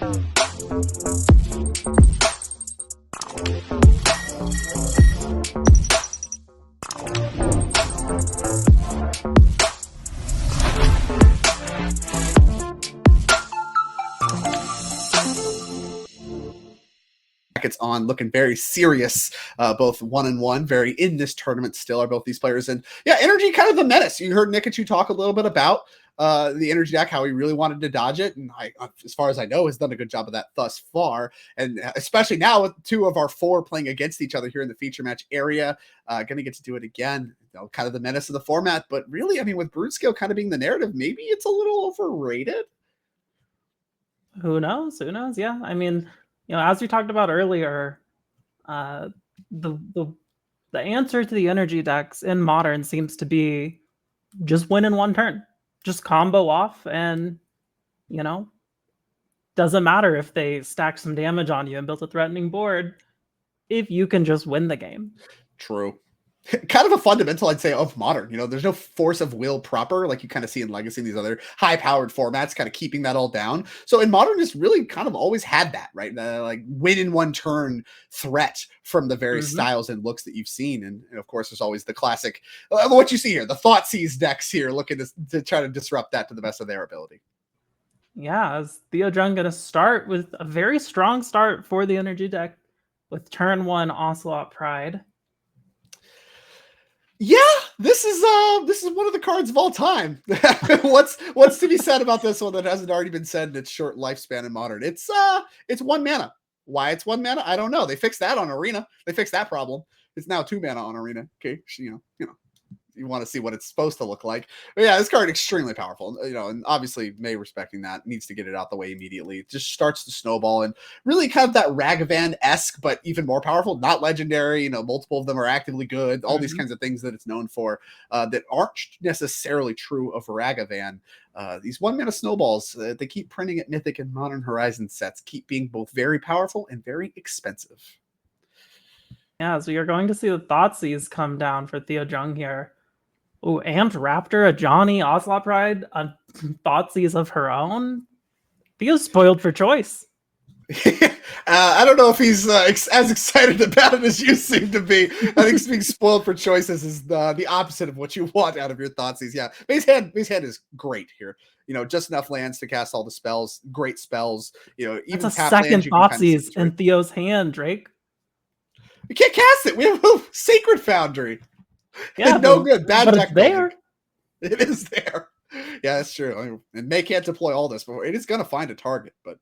Brackets on, looking very serious, both 1-1, very in this tournament still are both these players. And yeah, energy kind of the menace. You heard Nikachu talk a little bit about the energy deck, how he really wanted to dodge it, and as far as I know, has done a good job of that thus far. And especially now with 2 of our 4 playing against each other here in the feature match area, gonna get to do it again. You know, kind of the menace of the format, but really, I mean, with Broodscale kind of being the narrative, maybe it's a little overrated. Who knows? Who knows? Yeah, I mean, you know, as we talked about earlier, the answer to the energy decks in Modern seems to be just win in one turn, just combo off, and you know, doesn't matter if they stack some damage on you and built a threatening board, if you can just win the game. True. Kind of a fundamental, I'd say, of Modern. You know, there's no force of will proper, like you kind of see in Legacy and these other high-powered formats, kind of keeping that all down. So in Modern, it's really kind of always had that, right? Like win in one turn threat from the various styles and looks that you've seen. And of course, there's always the classic, what you see here, the Thoughtseize decks here, looking to try to disrupt that to the best of their ability. Yeah, is Theo Jung going to start with a very strong start for the energy deck with turn 1 Ocelot Pride? Yeah, this is one of the cards of all time. What's to be said about this one that hasn't already been said in its short lifespan in Modern? It's 1 mana. Why it's 1 mana? I don't know. They fixed that on Arena. They fixed that problem. It's now 2 mana on Arena. Okay, you know. You want to see what it's supposed to look like. But yeah, this card extremely powerful, you know, and obviously May, respecting that, needs to get it out the way immediately. It just starts to snowball, and really kind of that Ragavan-esque, but even more powerful, not legendary, you know, multiple of them are actively good, all these kinds of things that it's known for, that aren't necessarily true of Ragavan. These 1 mana snowballs, they keep printing at Mythic and Modern Horizon sets, keep being both very powerful and very expensive. Yeah, so you're going to see the Thoughtseize come down for Theo Jung here. Oh, Amped Raptor, a Johnny, Ocelot Pride, a Thoughtseize of her own. Theo's spoiled for choice. I don't know if he's as excited about it as you seem to be. I think being spoiled for choices is the opposite of what you want out of your Thoughtseize. Yeah, base hand is great here. You know, just enough lands to cast all the spells. Great spells. You know, even that's a second Thoughtseize in Theo's hand, Drake. You can't cast it. We have a Sacred Foundry. Yeah, no good. Bad but deck it's there. It is there. Yeah, that's true. I mean, and May can't deploy all this before it is going to find a target. But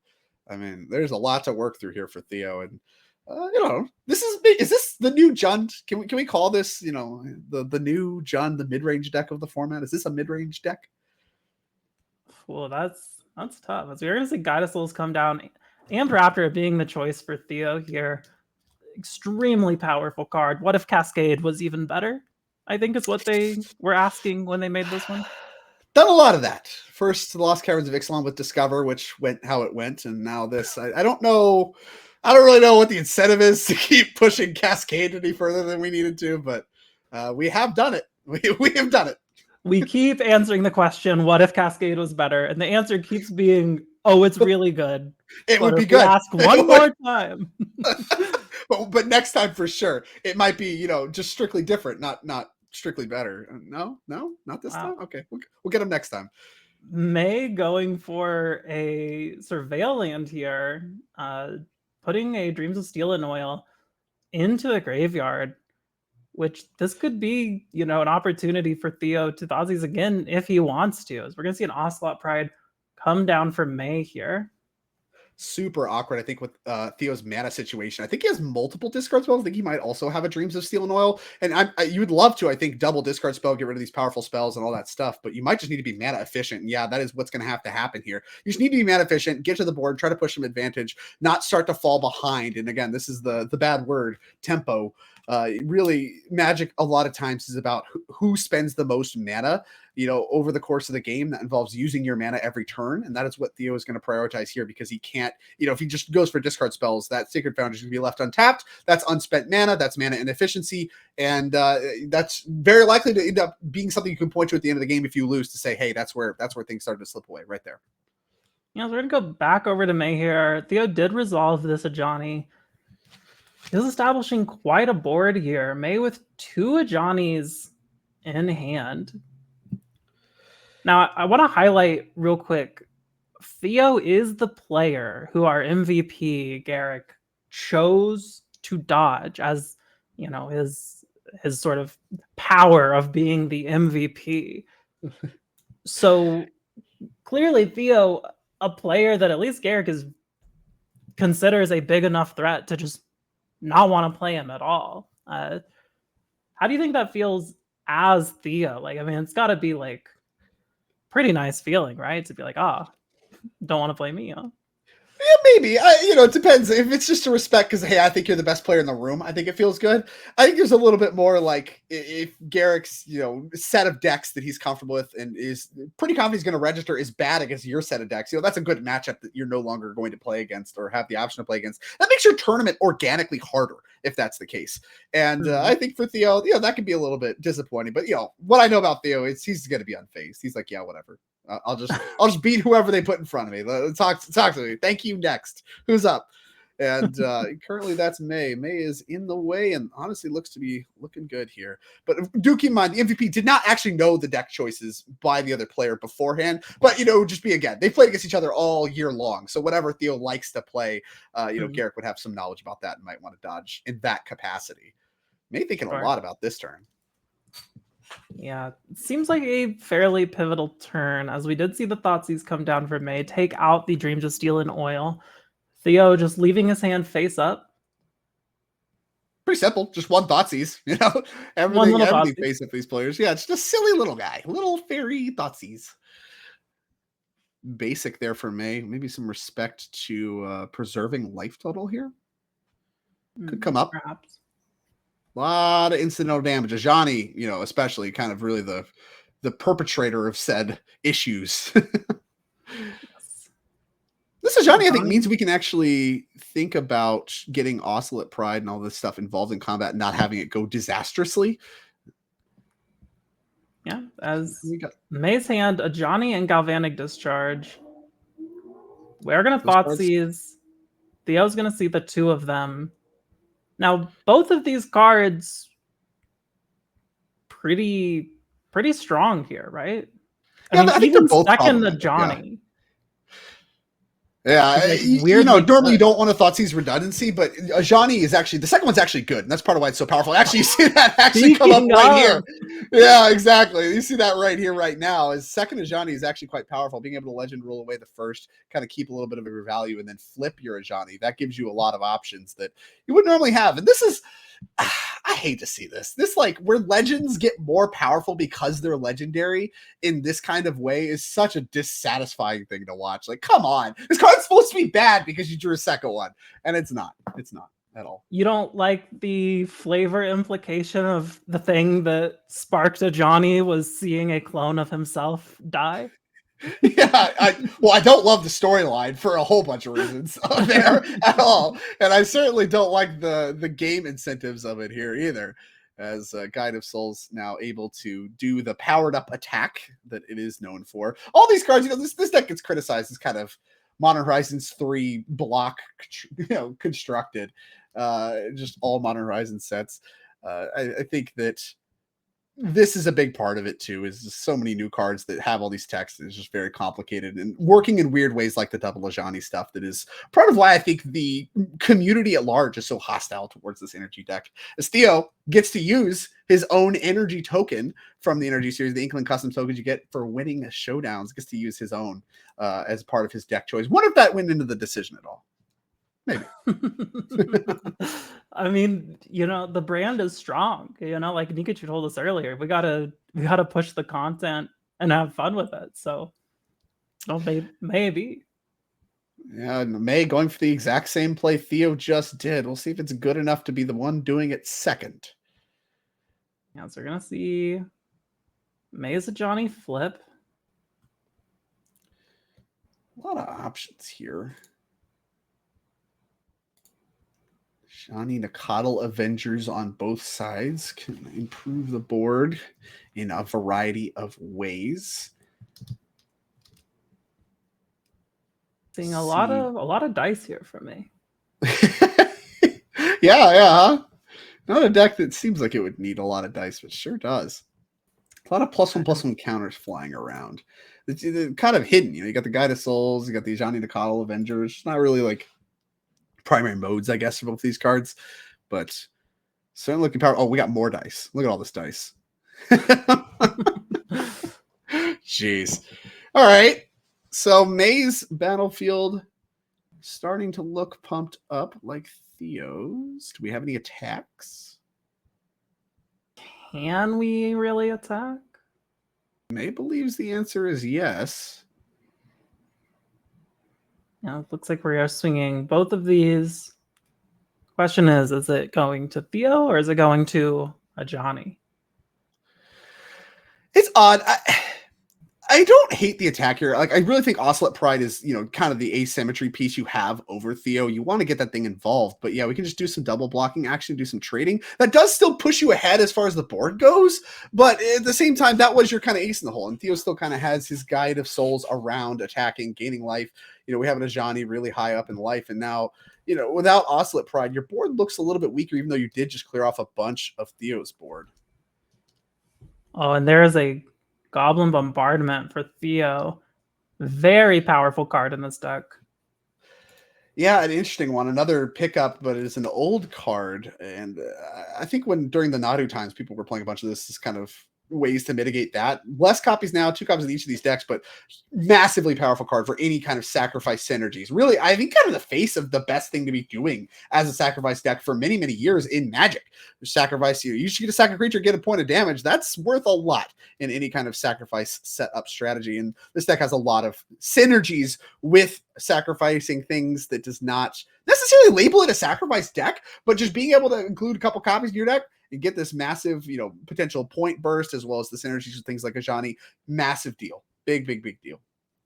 I mean, there's a lot to work through here for Theo, and you know, this is big. Is this the new Jund? Can we call this, you know, the new Jund, the mid range deck of the format? Is this a mid range deck? Well, that's tough. As we're going to see Guided Souls come down, and Raptor being the choice for Theo here. Extremely powerful card. What if Cascade was even better? I think is what they were asking when they made this one. Done a lot of that. First, the Lost Caverns of Ixalan with Discover, which went how it went, and now this. I don't know. I don't really know what the incentive is to keep pushing Cascade any further than we needed to, but we have done it. We have done it. We keep answering the question, what if Cascade was better? And the answer keeps being, oh, it's really good. It would be good. Ask one more time. But next time for sure. It might be, you know, just strictly different, not strictly better. No, not this time. Okay, we'll get them next time. May going for a Surveil land here, putting a Dreams of Steel and Oil into a graveyard, which this could be, you know, an opportunity for Theo to Thoughtseize again if he wants to. As we're going to see an Ocelot Pride come down for May here. Super awkward, I think, with Theo's mana situation. I think he has multiple discard spells. I think he might also have a Dreams of Steel and Oil. And you would love to, I think, double discard spell, get rid of these powerful spells and all that stuff. But you might just need to be mana efficient. And yeah, that is what's going to have to happen here. You just need to be mana efficient, get to the board, try to push some advantage, not start to fall behind. And again, this is the bad word, tempo. Really, Magic a lot of times is about who spends the most mana, you know, over the course of the game. That involves using your mana every turn, and that is what Theo is going to prioritize here, because he can't, you know, if he just goes for discard spells, that Sacred Foundry is going to be left untapped. That's unspent mana, that's mana inefficiency, and that's very likely to end up being something you can point to at the end of the game if you lose, to say, hey, that's where things started to slip away right there. Yeah, so we're gonna go back over to May here. Theo did resolve this Ajani. He's establishing quite a board here. May with 2 Ajanis in hand. Now, I want to highlight real quick, Theo is the player who our MVP, Garrick, chose to dodge as, his sort of power of being the MVP. So clearly Theo, a player that at least Garrick considers a big enough threat to just not want to play him at all. How do you think that feels as Theo? Like, I mean, it's got to be like pretty nice feeling, right? To be like, don't want to play me, huh? Yeah, maybe. It depends. If it's just a respect because, hey, I think you're the best player in the room, I think it feels good. I think there's a little bit more like if Garrick's, set of decks that he's comfortable with and is pretty confident he's going to register is bad against your set of decks, that's a good matchup that you're no longer going to play against or have the option to play against. That makes your tournament organically harder if that's the case. And I think for Theo, that could be a little bit disappointing. But, what I know about Theo is he's going to be unfazed. He's like, yeah, whatever. I'll just beat whoever they put in front of me. Talk to me. Thank you. Next, who's up? And currently that's May. May is in the way and honestly looks to be looking good here. But do keep in mind the MVP did not actually know the deck choices by the other player beforehand. But just be again, they played against each other all year long. So whatever Theo likes to play, Garrick would have some knowledge about that and might want to dodge in that capacity. May thinking a lot about this turn. Yeah, it seems like a fairly pivotal turn, as we did see the Thoughtseize come down for May, take out the Dreams of Steel and Oil. Theo just leaving his hand face up. Pretty simple, just one Thoughtseize, everything face up these players. Yeah, it's just a silly little guy, little fairy Thoughtseize. Basic there for May. Maybe some respect to preserving life total here. Could come up. Perhaps. A lot of incidental damage. Ajani, especially kind of really the perpetrator of said issues. Yes. This Ajani, I think, means we can actually think about getting Oscillate Pride and all this stuff involved in combat and not having it go disastrously. Yeah, as May's hand, Ajani and Galvanic Discharge. We're going to Thoughtseize. Theo's going to see the 2 of them. Now, both of these cards pretty strong here, right? Yeah, I think they're both second to Johnny. Yeah, normally you don't want to Thoughtseize redundancy, but Ajani is actually, the second one's actually good, and that's part of why it's so powerful. Actually, you see that come up right here. Yeah, exactly. You see that right here, right now, is second Ajani is actually quite powerful. Being able to legend roll away the first, kind of keep a little bit of your value, and then flip your Ajani. That gives you a lot of options that you wouldn't normally have. And this is, I hate to see this. This, like, where legends get more powerful because they're legendary in this kind of way is such a dissatisfying thing to watch. Like, come on. This card's supposed to be bad because you drew a second one. And it's not. It's not at all. You don't like the flavor implication of the thing that sparked Ajani was seeing a clone of himself die? Yeah, I don't love the storyline for a whole bunch of reasons there at all, and I certainly don't like the game incentives of it here either. As Guide of Souls now able to do the powered up attack that it is known for. All these cards, this deck gets criticized as kind of Modern Horizons 3 block, constructed. Just all Modern Horizons sets. I think that this is a big part of it too, is just so many new cards that have all these texts. It's just very complicated and working in weird ways like the double Ajani stuff. That is part of why I think the community at large is so hostile towards this energy deck. As Theo gets to use his own energy token from the energy series, the Inkling custom tokens you get for winning showdowns, gets to use his own as part of his deck choice. Wonder if that went into the decision at all. Maybe. I mean, the brand is strong. Like Nikachu told us earlier, we gotta push the content and have fun with it. So, maybe. Yeah, May going for the exact same play Theo just did. We'll see if it's good enough to be the one doing it second. Yeah, so we're gonna see May's a Johnny flip. A lot of options here. Shani Nakatl Avengers on both sides can improve the board in a variety of ways. Seeing a lot of dice here for me. Yeah. Not a deck that seems like it would need a lot of dice, but sure does. A lot of +1/+1 counters flying around. It's kind of hidden. You got the Guide of Souls, you got the Johnny Nicottle Avengers. It's not really like primary modes, I guess, for both these cards, but certainly looking powerful. Oh, we got more dice. Look at all this dice. Jeez. All right. So May's Battlefield starting to look pumped up like Theo's. Do we have any attacks? Can we really attack? May believes the answer is yes. Yeah, it looks like we are swinging both of these. Question is it going to Theo or is it going to a Johnny? It's odd. I don't hate the attack here. Like, I really think Ocelot Pride is, kind of the asymmetry piece you have over Theo. You want to get that thing involved, but yeah, we can just do some double blocking action, do some trading. That does still push you ahead as far as the board goes, but at the same time, that was your kind of ace in the hole. And Theo still kind of has his Guide of Souls around attacking, gaining life. We have an Ajani really high up in life, and now, without Ocelot Pride, your board looks a little bit weaker, even though you did just clear off a bunch of Theo's board. Oh, and there is a Goblin Bombardment for Theo. Very powerful card in this deck. Yeah, an interesting one. Another pickup, but it's an old card. And I think during the Nadu times, people were playing a bunch of this kind of ways to mitigate that. Less copies now, 2 copies in each of these decks, but massively powerful card for any kind of sacrifice synergies. Really, I think kind of the face of the best thing to be doing as a sacrifice deck for many, many years in Magic. Sacrifice, you should get a sacrifice creature, get a point of damage. That's worth a lot in any kind of sacrifice setup strategy. And this deck has a lot of synergies with sacrificing things that does not necessarily label it a sacrifice deck, but just being able to include a couple copies in your deck and get this massive, potential point burst, as well as the synergies with things like Ajani. Massive deal. Big deal.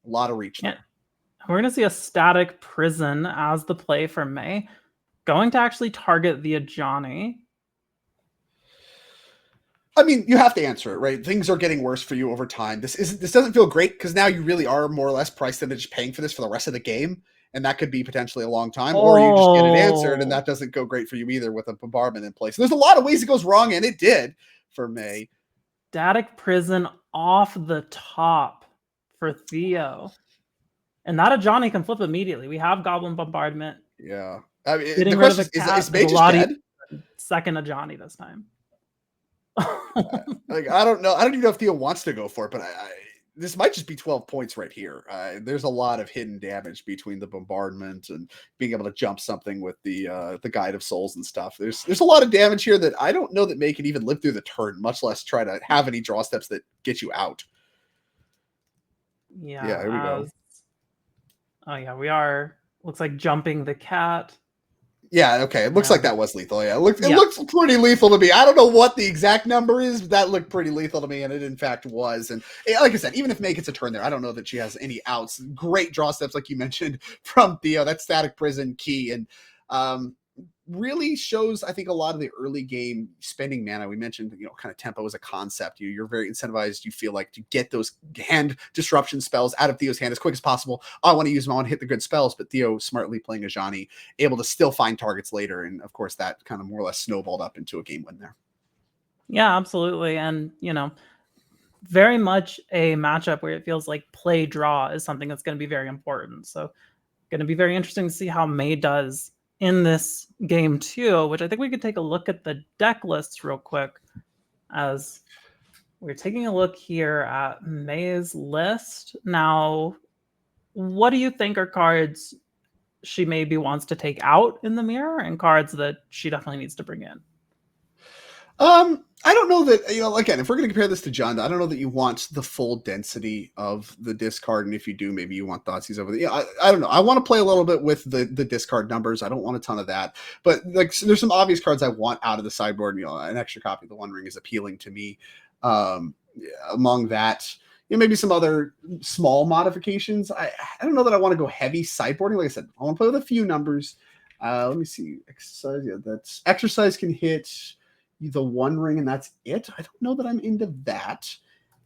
A lot of reach there. We're going to see a Static Prison as the play for May. Going to actually target the Ajani. I mean, you have to answer it, right? Things are getting worse for you over time. This doesn't feel great because now you really are more or less priced into just paying for this for the rest of the game. And that could be potentially a long time, or you just get it answered, and that doesn't go great for you either with a bombardment in place. So there's a lot of ways it goes wrong, and it did for May. Static Prison off the top for Theo. And that Ajani can flip immediately. We have Goblin Bombardment. Yeah. I mean, the question is May just dead? Second Ajani this time. I don't know. I don't even know if Theo wants to go for it, but this might just be 12 points right here. There's a lot of hidden damage between the bombardment and being able to jump something with the Guide of Souls and stuff. There's a lot of damage here that I don't know that May can even live through the turn, much less try to have any draw steps that get you out. Yeah, here we go. Oh yeah, we are. Looks like jumping the cat. Yeah, okay. It looks like that was lethal. Yeah, it looks pretty lethal to me. I don't know what the exact number is, but that looked pretty lethal to me, and it in fact was. And like I said, even if May gets a turn there, I don't know that she has any outs. Great draw steps, like you mentioned, from Theo. That Static Prison key, and really shows, I think, a lot of the early game spending mana. We mentioned, kind of tempo as a concept. You're very incentivized, you feel like, to get those hand disruption spells out of Theo's hand as quick as possible. I want to use them, I want to hit the good spells, but Theo smartly playing Ajani, able to still find targets later. And of course, that kind of more or less snowballed up into a game win there. Yeah, absolutely. And, very much a matchup where it feels like play draw is something that's going to be very important. So going to be very interesting to see how May does in this game too, which I think we could take a look at the deck lists real quick, as we're taking a look here at May's list. Now, what do you think are cards she maybe wants to take out in the mirror and cards that she definitely needs to bring in? I don't know that, again, if we're going to compare this to John, I don't know that you want the full density of the discard. And if you do, maybe you want Thoughtseize over the, I don't know. I want to play a little bit with the discard numbers. I don't want a ton of that, but there's some obvious cards I want out of the sideboard. An extra copy of the One Ring is appealing to me. Among that, maybe some other small modifications. I don't know that I want to go heavy sideboarding. Like I said, I want to play with a few numbers. Let me see. Exercise. Yeah, that's exercise can hit the One Ring, and that's it. I don't know that I'm into that.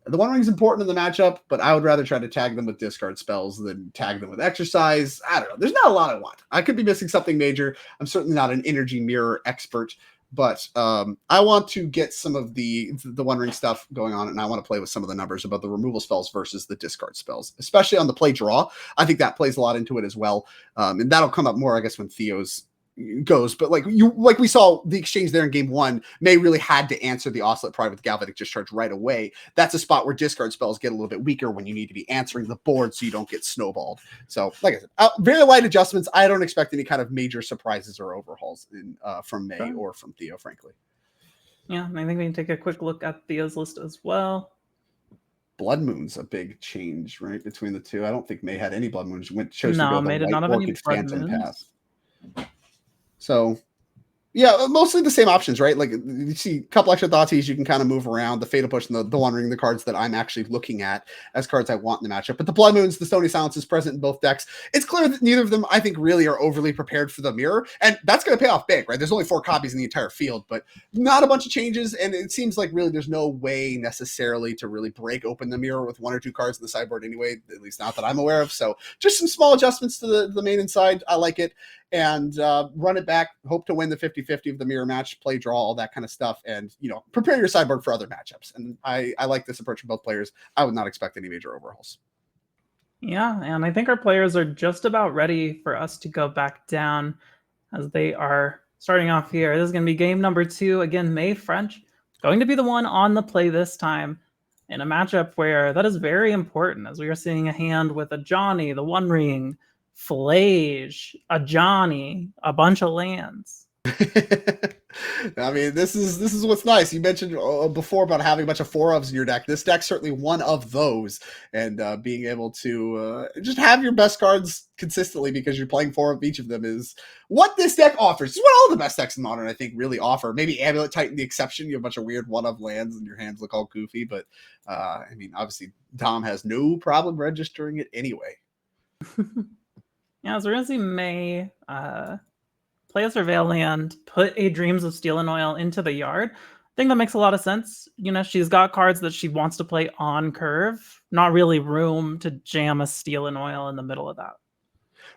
The One Ring's important in the matchup, but I would rather try to tag them with discard spells than tag them with exercise. I don't know. There's not a lot I want. I could be missing something major. I'm certainly not an energy mirror expert, but I want to get some of the One Ring stuff going on, and I want to play with some of the numbers about the removal spells versus the discard spells, especially on the play draw. I think that plays a lot into it as well, and that'll come up more, I guess, when Theo's goes. But like we saw the exchange there in game one, May really had to answer the Oscillate Pride with Galvanic Discharge right away. That's a spot where discard spells get a little bit weaker when you need to be answering the board so you don't get snowballed. So like I said, very light adjustments. I don't expect any kind of major surprises or overhauls from May or from Theo, frankly. Yeah, I think we can take a quick look at Theo's list as well. Blood Moon's a big change, right, between the two. I don't think May had any Blood Moons. Chose no, to go May the did not have any Phantom path. So, yeah, mostly the same options, right? Like you see a couple extra Thoughtseize, you can kind of move around. The Fatal Push and the One Ring, the cards that I'm actually looking at as cards I want in the matchup. But the Blood Moons, the Stony Silence is present in both decks. It's clear that neither of them, I think, really are overly prepared for the mirror. And that's going to pay off big, right? There's only 4 copies in the entire field, but not a bunch of changes. And it seems like really there's no way necessarily to really break open the mirror with 1 or 2 cards in the sideboard anyway, at least not that I'm aware of. So just some small adjustments to the main and side. I like it. And run it back, hope to win the 50-50 of the mirror match, play draw, all that kind of stuff, and prepare your sideboard for other matchups. And I like this approach from both players. I would not expect any major overhauls. Yeah, and I think our players are just about ready for us to go back down as they are starting off here. This is going to be game number 2. Again, May French going to be the one on the play this time in a matchup where that is very important, as we are seeing a hand with a Johnny, the One Ring, Flage, a Johnny, a bunch of lands. I mean, this is what's nice. You mentioned before about having a bunch of 4-ofs in your deck. This deck's certainly one of those, and being able to just have your best cards consistently because you're playing 4 of each of them is what this deck offers. It's what all the best decks in Modern, I think, really offer. Maybe Amulet Titan the exception. You have a bunch of weird 1-of lands and your hands look all goofy, but I mean, obviously, Dom has no problem registering it anyway. Yeah, so we're going to see May play a Surveil land, put a Dreams of Steel and Oil into the yard. I think that makes a lot of sense. She's got cards that she wants to play on curve, not really room to jam a Steel and Oil in the middle of that.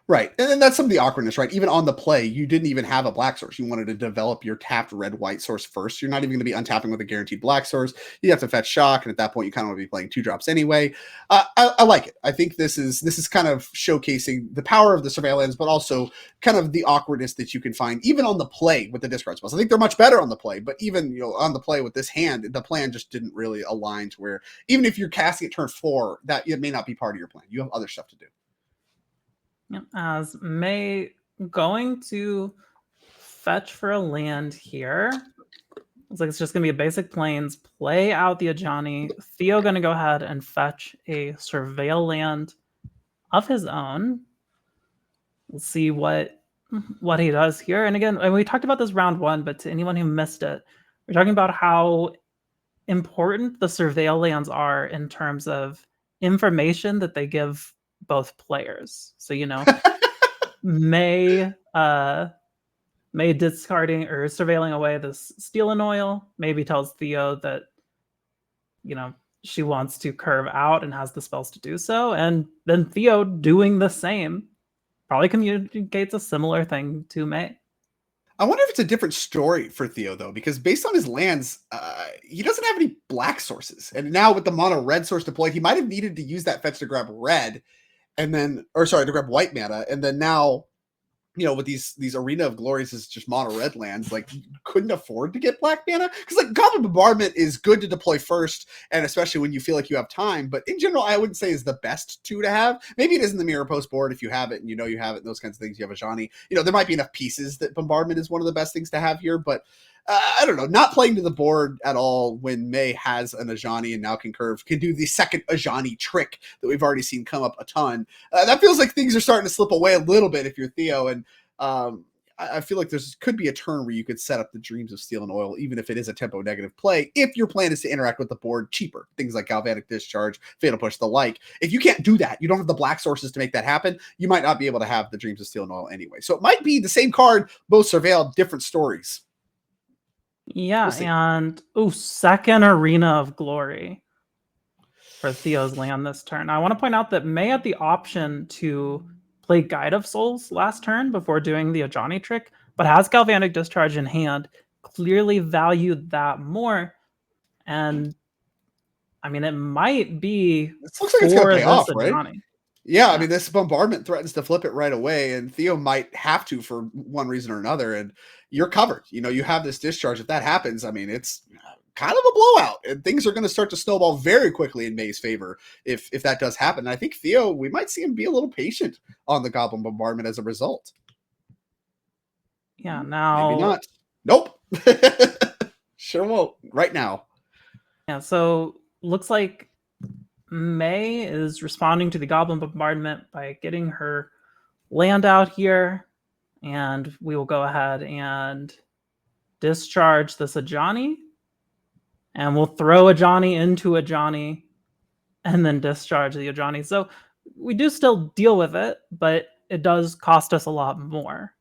Right. And that's some of the awkwardness, right? Even on the play, you didn't even have a black source. You wanted to develop your tapped red-white source first. You're not even going to be untapping with a guaranteed black source. You have to fetch shock, and at that point, you kind of want to be playing 2-drops anyway. I like it. I think this is kind of showcasing the power of the Surveillance, but also kind of the awkwardness that you can find even on the play with the discard spells. I think they're much better on the play, but even on the play with this hand, the plan just didn't really align to where even if you're casting at turn 4, that it may not be part of your plan. You have other stuff to do. As May going to fetch for a land here. Looks like it's just going to be a basic plains. Play out the Ajani. Theo going to go ahead and fetch a Surveil land of his own. We'll see what he does here. And again, we talked about this round 1, but to anyone who missed it, we're talking about how important the Surveil lands are in terms of information that they give both players. So May discarding or surveilling away this Steel and Oil maybe tells Theo that she wants to curve out and has the spells to do so, and then Theo doing the same probably communicates a similar thing to May. I wonder if it's a different story for Theo, though, because based on his lands, he doesn't have any black sources. And now with the mono red source deployed, he might have needed to use that fetch to grab red, to grab white mana. And then now, with these Arena of Glories is just mono red lands, like you couldn't afford to get black mana. Because like Goblin Bombardment is good to deploy first, and especially when you feel like you have time. But in general, I wouldn't say is the best 2 to have. Maybe it is in the mirror post board if you have it and you have it, those kinds of things. You have a Ajani. There might be enough pieces that Bombardment is one of the best things to have here, but I don't know, not playing to the board at all when May has an Ajani and now can do the second Ajani trick that we've already seen come up a ton. That feels like things are starting to slip away a little bit if you're Theo, and I feel like could be a turn where you could set up the Dreams of Steel and Oil, even if it is a tempo negative play, if your plan is to interact with the board cheaper. Things like Galvanic Discharge, Fatal Push, the like. If you can't do that, you don't have the black sources to make that happen, you might not be able to have the Dreams of Steel and Oil anyway. So it might be the same card, both Surveil, different stories. Yeah, and second Arena of Glory. for Theo's land this turn. I want to point out that May had the option to play Guide of Souls last turn before doing the Ajani trick, but has Galvanic Discharge in hand, clearly valued that more. And I mean, it might be This looks like it's going to for pay this off, right? Ajani. Yeah, I mean, this bombardment threatens to flip it right away, and Theo might have to for one reason or another, and you're covered. You know, you have this discharge. If that happens, I mean, it's kind of a blowout, and things are going to start to snowball very quickly in May's favor if that does happen. And I think Theo, we might see him be a little patient on the Goblin Bombardment as a result. Yeah, now... Maybe not. Nope. Sure won't. Right now. Yeah, so looks like May is responding to the Goblin Bombardment by getting her land out here, and we will go ahead and discharge this Ajani, and we'll throw Ajani into Ajani, and then discharge the Ajani. So we do still deal with it, but it does cost us a lot more.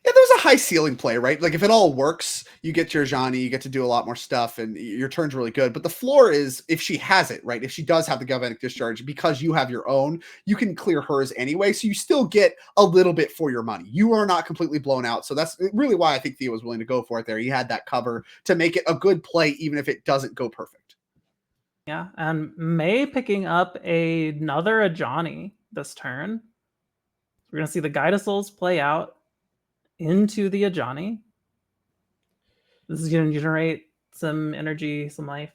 Yeah, there's a high ceiling play, right? Like if it all works, you get your Ajani, you get to do a lot more stuff, and your turn's really good. But the floor is if she has it, right? If she does have the Galvanic Discharge, because you have your own, you can clear hers anyway. So you still get a little bit for your money. You are not completely blown out. So that's really why I think Theo was willing to go for it there. He had that cover to make it a good play, even if it doesn't go perfect. Yeah, and May picking up another Ajani this turn. We're going to see the Guide of Souls play out into the Ajani. This is going to generate some energy, some life.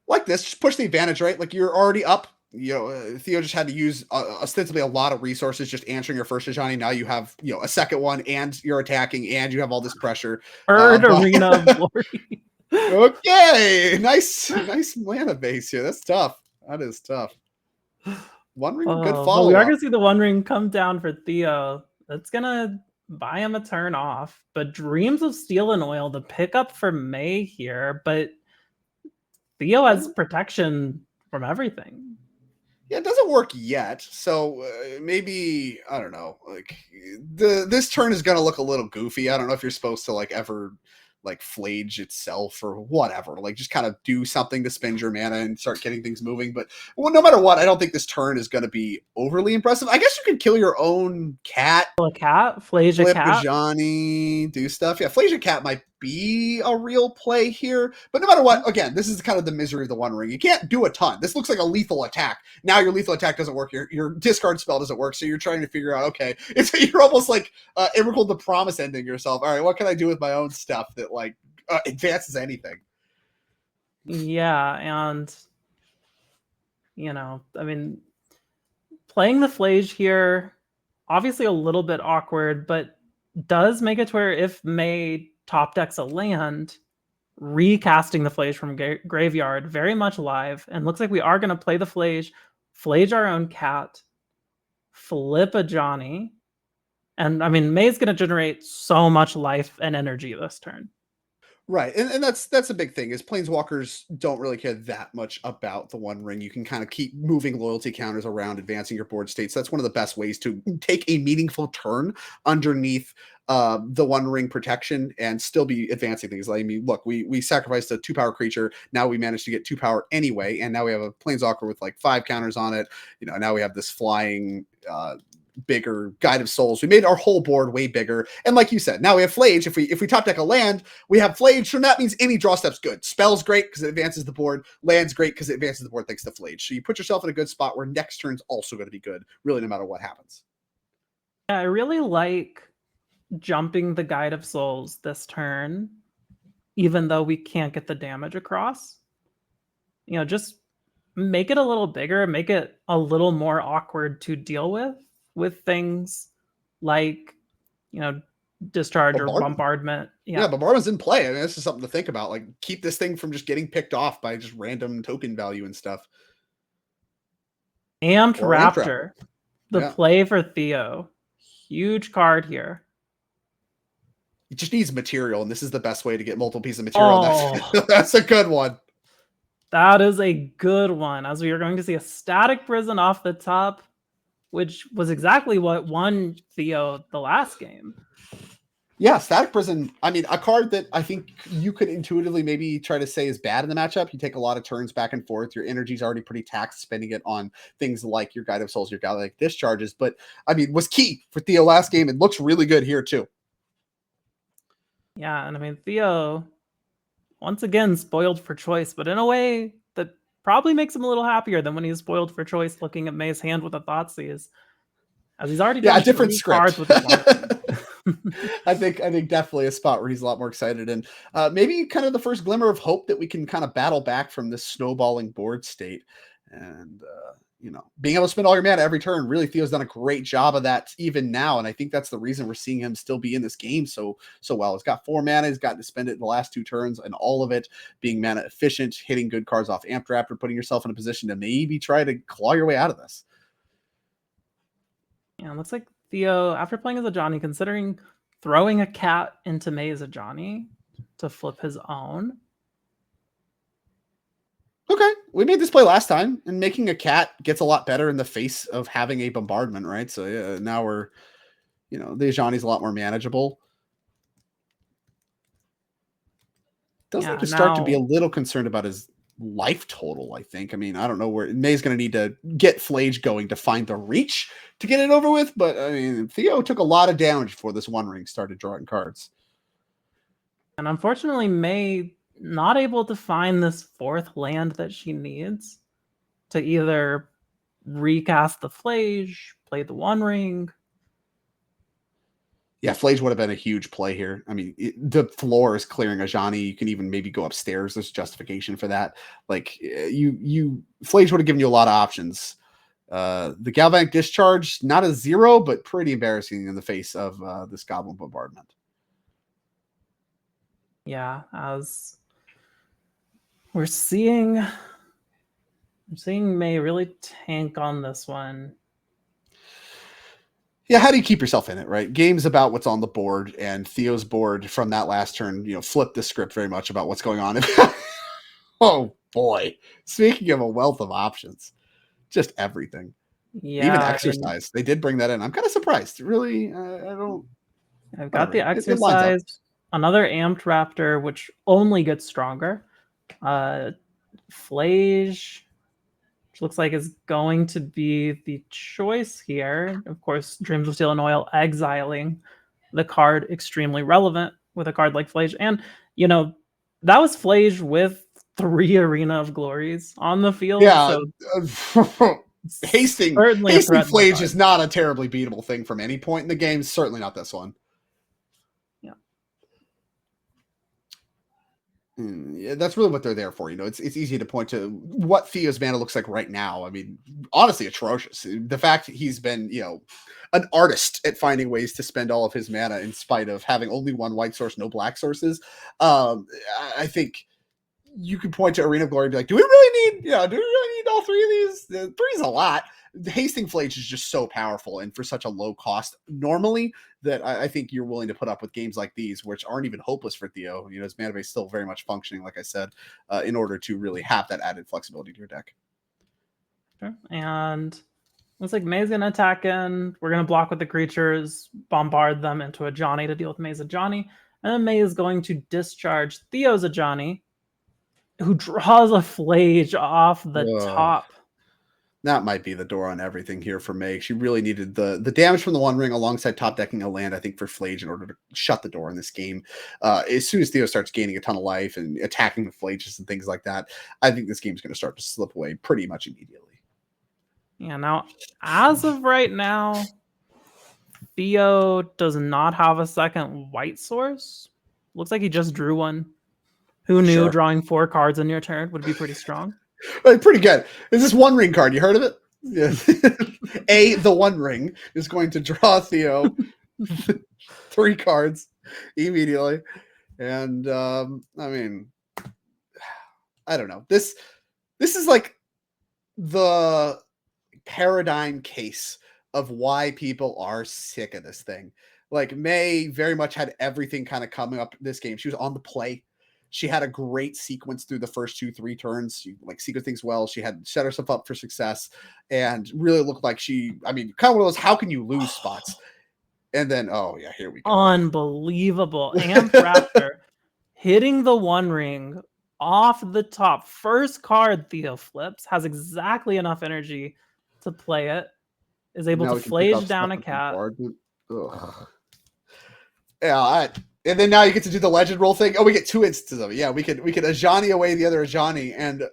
Like this, just push the advantage, right? Like you're already up. You know, Theo just had to use ostensibly a lot of resources just answering your first Ajani. Now you have, you know, a second one, and you're attacking, and you have all this pressure. Arena of Glory. Okay, nice mana base here. That's tough. That is tough. One Ring, good follow. We are going to see the One Ring come down for Theo. That's going to buy him a turn off. But Dreams of Steel and Oil, the pickup for May here. But Theo has protection from everything. Yeah, it doesn't work yet. So maybe, I don't know, like this turn is going to look a little goofy. I don't know if you're supposed to like ever like flage itself or whatever, like just kind of do something to spend your mana and start getting things moving. But well, no matter what, I don't think this turn is going to be overly impressive. I guess you could kill your own cat. A cat, flage a cat. Ajani, do stuff. Yeah, flage a cat might be a real play here. But no matter what, again, this is kind of the misery of the One Ring. You can't do a ton. This looks like a lethal attack. Now your lethal attack doesn't work. Your discard spell doesn't work. So you're trying to figure out, okay, you're almost like Emrakul the Promise ending yourself. All right, what can I do with my own stuff that like advances anything? Yeah, and you know, I mean, playing the flage here, obviously a little bit awkward, but does make it to where if May top decks a land, recasting the flage from graveyard, very much live, and looks like we are going to play the flage our own cat, flip a Ajani, and I mean, May's going to generate so much life and energy this turn. Right, and that's a big thing, is Planeswalkers don't really care that much about the One Ring. You can kind of keep moving loyalty counters around, advancing your board states. That's one of the best ways to take a meaningful turn underneath the One Ring protection and still be advancing things. Like, I mean, look, we sacrificed a 2-power creature. Now we managed to get 2 power anyway, and now we have a Planeswalker with like 5 counters on it. You know, now we have this flying bigger Guide of Souls. We made our whole board way bigger. And like you said, now we have Flage. If we top deck a land, we have Flage. So that means any draw step's good. Spell's great because it advances the board. Land's great because it advances the board thanks to Flage. So you put yourself in a good spot where next turn's also going to be good, really, no matter what happens. Yeah, I really like jumping the Guide of Souls this turn, even though we can't get the damage across. You know, just make it a little bigger, make it a little more awkward to deal with things like, you know, discharge or bombardment. Yeah, bombardment's in play. I mean, this is something to think about. Like, keep this thing from just getting picked off by just random token value and stuff. Amped Raptor, the play for Theo. Huge card here. It just needs material, and this is the best way to get multiple pieces of material. That's a good one. That is a good one, as we are going to see a Static Prison off the top, which was exactly what won Theo the last game. Yeah, Static Prison. I mean, a card that I think you could intuitively maybe try to say is bad in the matchup. You take a lot of turns back and forth. Your energy's already pretty taxed, spending it on things like your Guide of Souls, your Galactic Discharges. But I mean, was key for Theo last game. It looks really good here too. Yeah, and I mean, Theo, once again, spoiled for choice, but in a way that probably makes him a little happier than when he's spoiled for choice looking at May's hand with a Thoughtseize, as he's already Yeah, done a different 3 cards script. with his One Ring. I think definitely a spot where he's a lot more excited, and maybe kind of the first glimmer of hope that we can kind of battle back from this snowballing board state. And being able to spend all your mana every turn, really Theo's done a great job of that even now, and I think that's the reason we're seeing him still be in this game so well. He's got 4 mana, he's gotten to spend it in the last 2 turns, and all of it being mana efficient, hitting good cards off Amped Raptor, putting yourself in a position to maybe try to claw your way out of this. Yeah, it looks like Theo, after playing as a Johnny, considering throwing a cat into May as a Johnny to flip his own. Okay, we made this play last time, and making a cat gets a lot better in the face of having a bombardment, right? So yeah, now we're, the Ajani's a lot more manageable. Does need to start to be a little concerned about his life total, I think. I mean, I don't know where May's going to need to get Flage going to find the reach to get it over with, but I mean, Theo took a lot of damage before this One Ring started drawing cards. And unfortunately, May not able to find this 4th land that she needs to either recast the Flage, play the One Ring. Yeah, Flage would have been a huge play here. I mean, the floor is clearing Ajani. You can even maybe go upstairs. There's justification for that. Like Flage would have given you a lot of options. The Galvanic Discharge, not a 0, but pretty embarrassing in the face of this Goblin Bombardment. Yeah, as we're seeing May really tank on this one. Yeah, how do you keep yourself in it, right? Game's about what's on the board, and Theo's board from that last turn, flipped the script very much about what's going on. Oh boy. Speaking of a wealth of options, just everything. Yeah, even exercise. They did bring that in. I'm kind of surprised. Really, I've got the It lines up. exercise, another Amped Raptor, which only gets stronger. Flage, which looks like is going to be the choice here. Of course, Dreams of Steel and Oil exiling the card, extremely relevant with a card like Flage. And, that was Flage with 3 Arena of Glories on the field. Yeah. So Hasting Flage is not a terribly beatable thing from any point in the game. Certainly not this one. Yeah, that's really what they're there for. It's easy to point to what Theo's mana looks like right now. I mean, honestly, atrocious. The fact that he's been, an artist at finding ways to spend all of his mana in spite of having only 1 white source, no black sources. I think you could point to Arena of Glory and be like, do we really need all 3 of these? 3's a lot. Hasting Flage is just so powerful and for such a low cost normally that I think you're willing to put up with games like these, which aren't even hopeless for Theo. His mana base is still very much functioning, like I said, in order to really have that added flexibility to your deck. Sure. And looks like May's going to attack in. We're going to block with the creatures, bombard them into a Ajani to deal with May's Ajani. And then May is going to discharge Theo's Ajani, who draws a Flage off the top. That might be the door on everything here for May. She really needed the damage from the One Ring alongside top decking a land, I think, for Flage in order to shut the door in this game. As soon as Theo starts gaining a ton of life and attacking the Flages and things like that, I think this game's going to start to slip away pretty much immediately. Yeah, now, as of right now, Theo does not have a second white source. Looks like he just drew one. Who knew drawing 4 cards in your turn would be pretty strong? Pretty good. Is this One Ring card? You heard of it? Yeah. The One Ring is going to draw Theo 3 cards immediately. And I mean, I don't know. This is like the paradigm case of why people are sick of this thing. Like May very much had everything kind of coming up this game. She was on the play. She had a great sequence through the first 2-3 turns. She sequenced things well. She had set herself up for success and really looked like kind of one of those how can you lose spots. And then, oh yeah, here we go. Unbelievable. Amp Raptor hitting the One Ring off the top. First card Theo flips, has exactly enough energy to play it, is able Now to we can pick flage off down stuff a with the cat. board. Ugh. Yeah, and then now you get to do the legend roll thing. Oh, we get 2 instances of it. Yeah, we could Ajani away the other Ajani and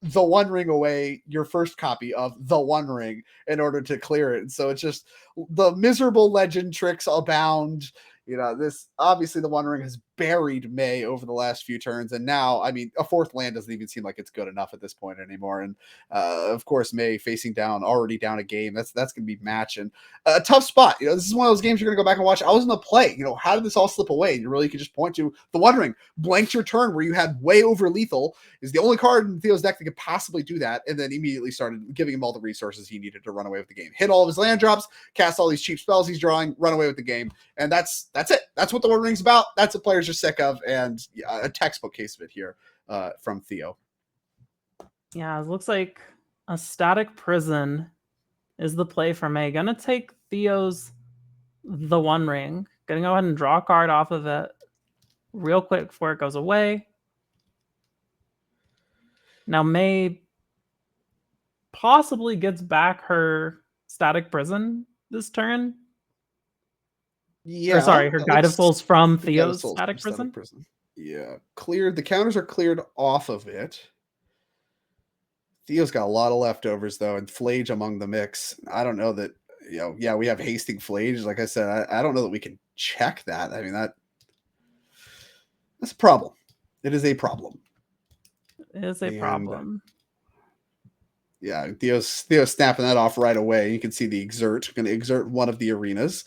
the One Ring away your first copy of the One Ring in order to clear it. And so it's just the miserable legend tricks abound. You know, this obviously the One Ring has buried May over the last few turns, and now, I mean, a 4th land doesn't even seem like it's good enough at this point anymore. And of course, May facing down, already down a game. That's going to be match and a tough spot. You know, this is one of those games you're going to go back and watch. I was in the play. You know, how did this all slip away? And you really could just point to the One Ring blanked your turn where you had way over lethal. Is the only card in Theo's deck that could possibly do that, and then immediately started giving him all the resources he needed to run away with the game. Hit all of his land drops, cast all these cheap spells he's drawing, run away with the game, and that's it. That's what the One Ring's about. That's what players are sick of, and a textbook case of it here from Theo. Yeah, it looks like a Static Prison is the play for May. Gonna take Theo's the One Ring. Gonna go ahead and draw a card off of it real quick before it goes away. Now May possibly gets back her Static Prison this turn. Yeah. Or sorry, her Guide of Souls from Theo's Souls Static from Prison. Prison. Yeah. Cleared. The counters are cleared off of it. Theo's got a lot of leftovers, though, and Flage among the mix. I don't know that, you know, yeah, we have Hasting Flage. Like I said, I don't know that we can check that. I mean, that's a problem. It is a problem. It is a problem. Yeah, Theo's snapping that off right away. You can see the exert. Going to exert one of the arenas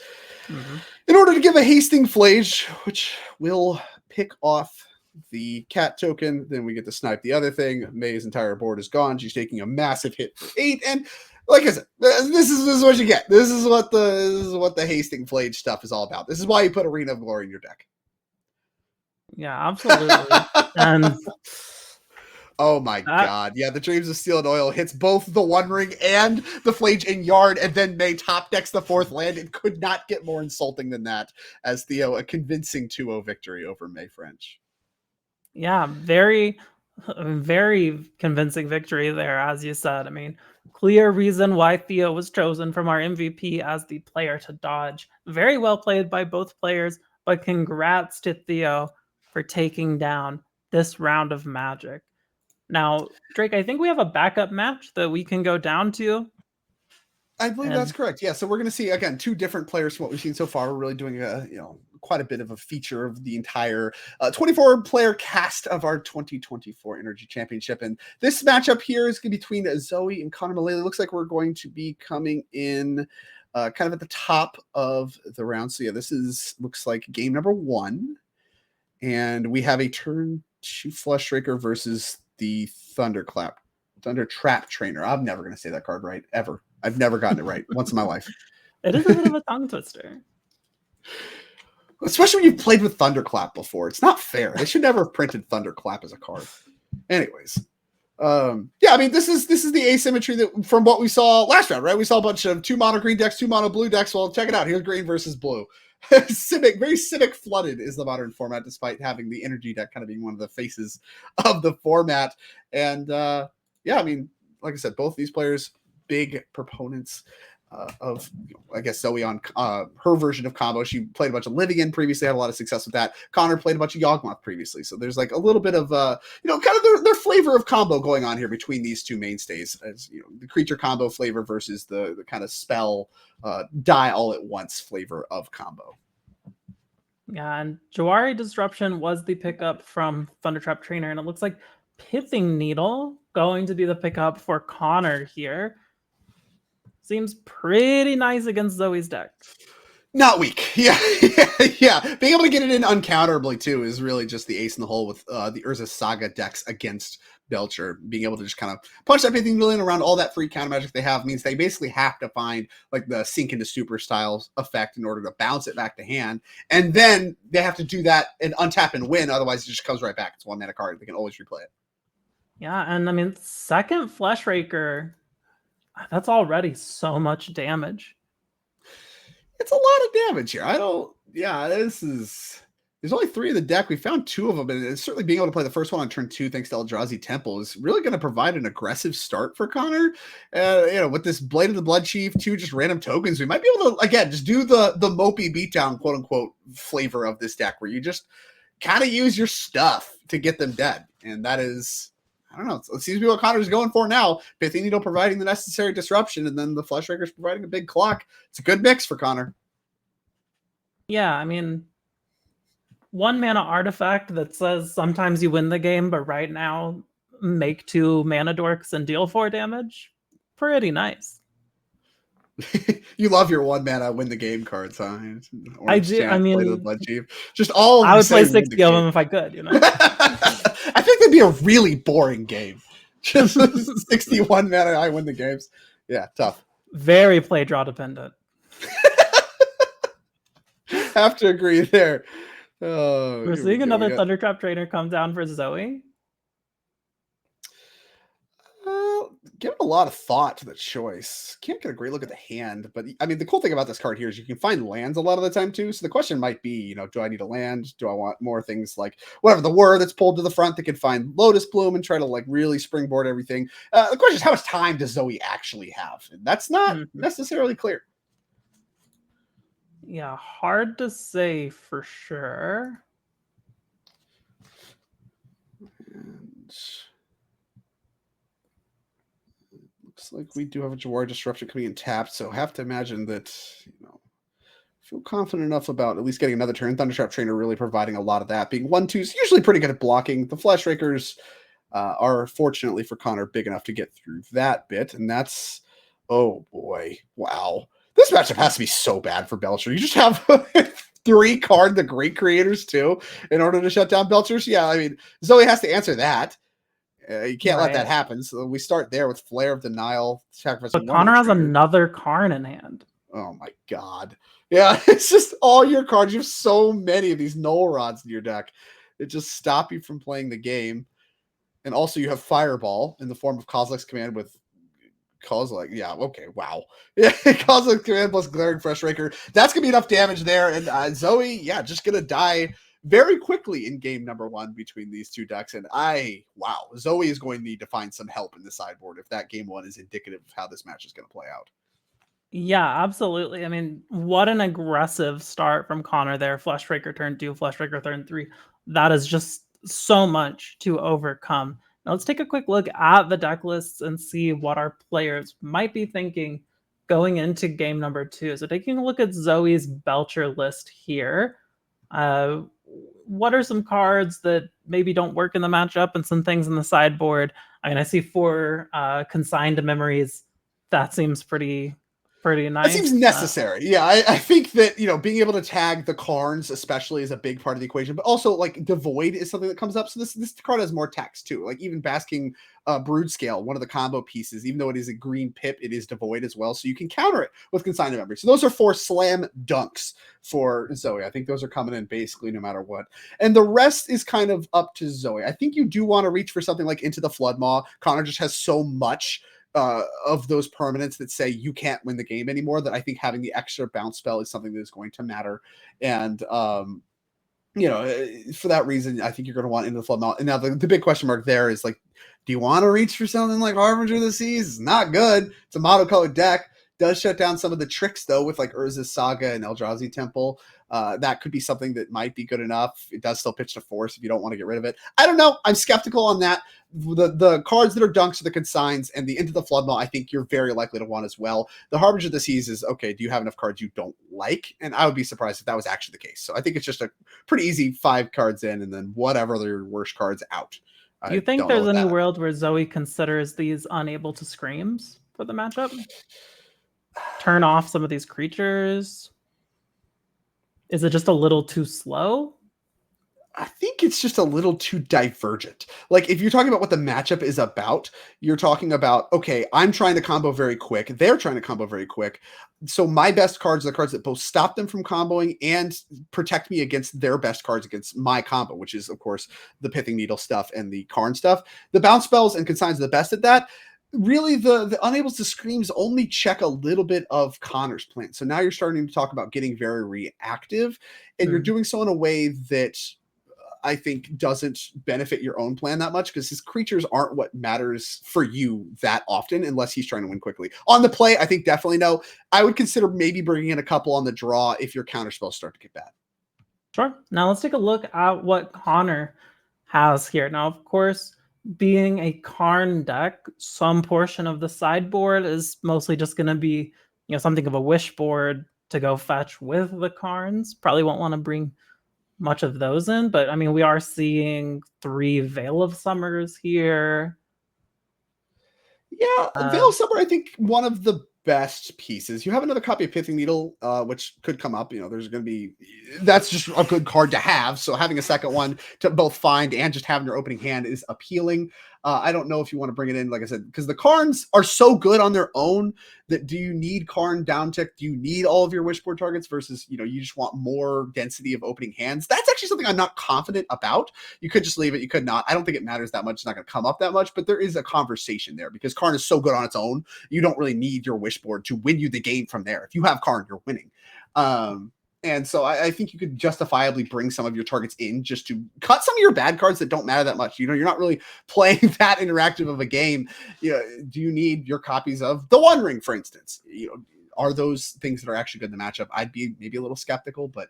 in order to give a Hasting Flage, which will pick off the cat token. Then we get to snipe the other thing. May's entire board is gone. She's taking a massive hit for 8. And like I said, this is what you get. This is what the Hasting Flage stuff is all about. This is why you put Arena of Glory in your deck. Yeah, absolutely. And oh my god. Yeah, the Dreams of Steel and Oil hits both the One Ring and the Flage in yard, and then May top decks the 4th land. It could not get more insulting than that, as Theo, a convincing 2-0 victory over May French. Yeah, very, very convincing victory there, as you said. I mean, clear reason why Theo was chosen from our MVP as the player to dodge. Very well played by both players, but congrats to Theo for taking down this round of Magic. Now, Drake, I think we have a backup match that we can go down to. I believe that's correct. Yeah, so we're going to see, again, 2 different players from what we've seen so far. We're really doing quite a bit of a feature of the entire 24-player cast of our 2024 Energy Championship. And this matchup here is going to be between Zoe and Connor Mullally. It looks like we're going to be coming in kind of at the top of the round. So yeah, this looks like game number 1. And we have a turn 2 Flush Raker versus the Thunder Trap Trainer. I'm never going to say that card right, ever. I've never gotten it right once in my life. It is a bit of a tongue twister. Especially when you've played with Thunderclap before. It's not fair. They should never have printed Thunderclap as a card. Anyways. Yeah, I mean, this is the asymmetry that from what we saw last round, right? We saw a bunch of 2 mono green decks, 2 mono blue decks. Well, check it out. Here's green versus blue. Very Civic flooded is the modern format, despite having the energy deck kind of being one of the faces of the format. And yeah, I mean, like I said, both these players, big proponents of, I guess, Zoe on her version of combo. She played a bunch of Living In previously, had a lot of success with that. Connor played a bunch of Yawgmoth previously. So there's like a little bit of, kind of their flavor of combo going on here between these 2 mainstays. As the creature combo flavor versus the kind of spell die all at once flavor of combo. Yeah, and Jawari Disruption was the pickup from Thundertrap Trainer, and it looks like Pithing Needle going to be the pickup for Connor here. Seems pretty nice against Zoe's deck. Not weak. Yeah. Being able to get it in uncounterably, too, is really just the ace in the hole with the Urza Saga decks against Belcher. Being able to just kind of punch that Pithing Needle in around all that free counter magic they have means they basically have to find like the Sink into Super styles effect in order to bounce it back to hand. And then they have to do that and untap and win. Otherwise, it just comes right back. It's 1 mana card. They can always replay it. Yeah, and I mean, second Flesh Raker, that's already so much damage. It's a lot of damage here. There's only 3 in the deck. We found 2 of them, and certainly being able to play the first one on turn 2 thanks to Eldrazi Temple is really going to provide an aggressive start for Connor. With this Blade of the Blood Chief, 2 just random tokens, we might be able to, again, just do the mopey beatdown, quote unquote, flavor of this deck where you just kind of use your stuff to get them dead. And that is, I don't know, it seems to be what Connor's going for now. Pithing Needle providing the necessary disruption, and then the Fleshraker's providing a big clock. It's a good mix for Connor. Yeah, I mean, 1 mana artifact that says sometimes you win the game, but right now make 2 mana dorks and deal 4 damage. Pretty nice. You love your 1 mana win the game cards, huh? I do. I mean, Blade of the Blood Chief. Just all I would play 60 of them if I could, you know. I think that'd be a really boring game. Just 61 mana, I win the games. Yeah, tough. Very play draw dependent. Have to agree there. Oh, we're seeing another Thundertrap trainer come down for Zoe. Given a lot of thought to the choice. Can't get a great look at the hand, but I mean, the cool thing about this card here is you can find lands a lot of the time too. So the question might be, do I need a land? Do I want more things like whatever the word that's pulled to the front that can find Lotus Bloom and try to like really springboard everything? The question is, how much time does Zoe actually have? And that's not necessarily clear. Yeah, hard to say for sure. And looks like we do have a Jawari Disruption coming in tapped, so have to imagine that, feel confident enough about at least getting another turn. Thundertrap Trainer really providing a lot of that. Being 1/2 is usually pretty good at blocking. The Fleshrakers are, fortunately for Connor, big enough to get through that bit, and that's, oh boy, wow. This matchup has to be so bad for Belcher. You just have 3 card the Great Creators too in order to shut down Belcher's. Yeah, I mean, Zoe has to answer that. You can't let that happen. So we start there with Flare of Denial. But Connor has another Karn in hand. Oh my god. Yeah, it's just all your cards. You have so many of these Null Rods in your deck. It just stop you from playing the game. And also you have Fireball in the form of Kozilek's Command with Kozilek. Yeah, okay, wow. Yeah, Kozilek's Command plus Glaring Freshraker. That's going to be enough damage there. And Zoe, yeah, just going to die very quickly in game number 1 between these 2 decks. And wow, Zoe is going to need to find some help in the sideboard if that game 1 is indicative of how this match is going to play out. Yeah, absolutely. I mean, what an aggressive start from Connor there. Fleshraker turn 2, Fleshraker turn 3. That is just so much to overcome. Now let's take a quick look at the deck lists and see what our players might be thinking going into game number 2. So taking a look at Zoe's Belcher list here. What are some cards that maybe don't work in the matchup and some things in the sideboard? I mean, I see 4 Consigned Memories. That seems pretty nice. That seems necessary. Yeah, I think that, being able to tag the Karns especially is a big part of the equation, but also like Devoid is something that comes up. So this card has more text too. Like even Basking Broodscale, one of the combo pieces, even though it is a green pip, it is Devoid as well. So you can counter it with Consigned Memory. So those are 4 slam dunks for Zoe. I think those are coming in basically no matter what. And the rest is kind of up to Zoe. I think you do want to reach for something like Into the Floodmaw. Connor just has so much of those permanents that say you can't win the game anymore, that I think having the extra bounce spell is something that is going to matter. And, for that reason, I think you're going to want Into the Flood. And now the big question mark there is like, do you want to reach for something like Harbinger of the Seas? It's not good. It's a monocolored deck. Does shut down some of the tricks though with like Urza's Saga and Eldrazi Temple. That could be something that might be good enough. It does still pitch to force if you don't want to get rid of it. I don't know. I'm skeptical on that. The cards that are dunks are the consigns, and the Into the Floodmaw I think you're very likely to want as well. The Harbinger of the Seas is okay. Do you have enough cards you don't like? And I would be surprised if that was actually the case. So I think it's just a pretty easy 5 cards in, and then whatever their worst cards out. Do you think there's any world where Zoe considers these unable to screams for the matchup? Turn off some of these creatures? Is it just a little too slow? I think it's just a little too divergent. Like if you're talking about what the matchup is about, you're talking about, okay, I'm trying to combo very quick. They're trying to combo very quick. So my best cards are the cards that both stop them from comboing and protect me against their best cards against my combo, which is of course the Pithing Needle stuff and the Karn stuff. The bounce spells and consigns are the best at that. really the Unable to Screams only check a little bit of Connor's plan. So now you're starting to talk about getting very reactive, and you're Mm. doing so in a way that I think doesn't benefit your own plan that much, because his creatures aren't what matters for you that often unless he's trying to win quickly. On the play, I think definitely no. I would consider maybe bringing in a couple on the draw if your counter spells start to get bad. Sure. Now let's take a look at what Connor has here. Now, of course, being a Karn deck, some portion of the sideboard is mostly just going to be, something of a wish board to go fetch with the Karns. Probably won't want to bring much of those in, but I mean, we are seeing 3 Veil of Summers here. Yeah, Veil of Summer, I think one of the best pieces. You have another copy of Pithing Needle, which could come up. There's going to be, that's just a good card to have. So having a second one to both find and just have in your opening hand is appealing. I don't know if you want to bring it in, like I said, because the Karns are so good on their own that do you need Karn down tick? Do you need all of your wishboard targets versus, you just want more density of opening hands? That's actually something I'm not confident about. You could just leave it. You could not. I don't think it matters that much. It's not going to come up that much, but there is a conversation there because Karn is so good on its own. You don't really need your wishboard to win you the game from there. If you have Karn, you're winning. And so I think you could justifiably bring some of your targets in just to cut some of your bad cards that don't matter that much. You're not really playing that interactive of a game. Do you need your copies of the One Ring, for instance? Are those things that are actually good in the matchup? I'd be maybe a little skeptical, but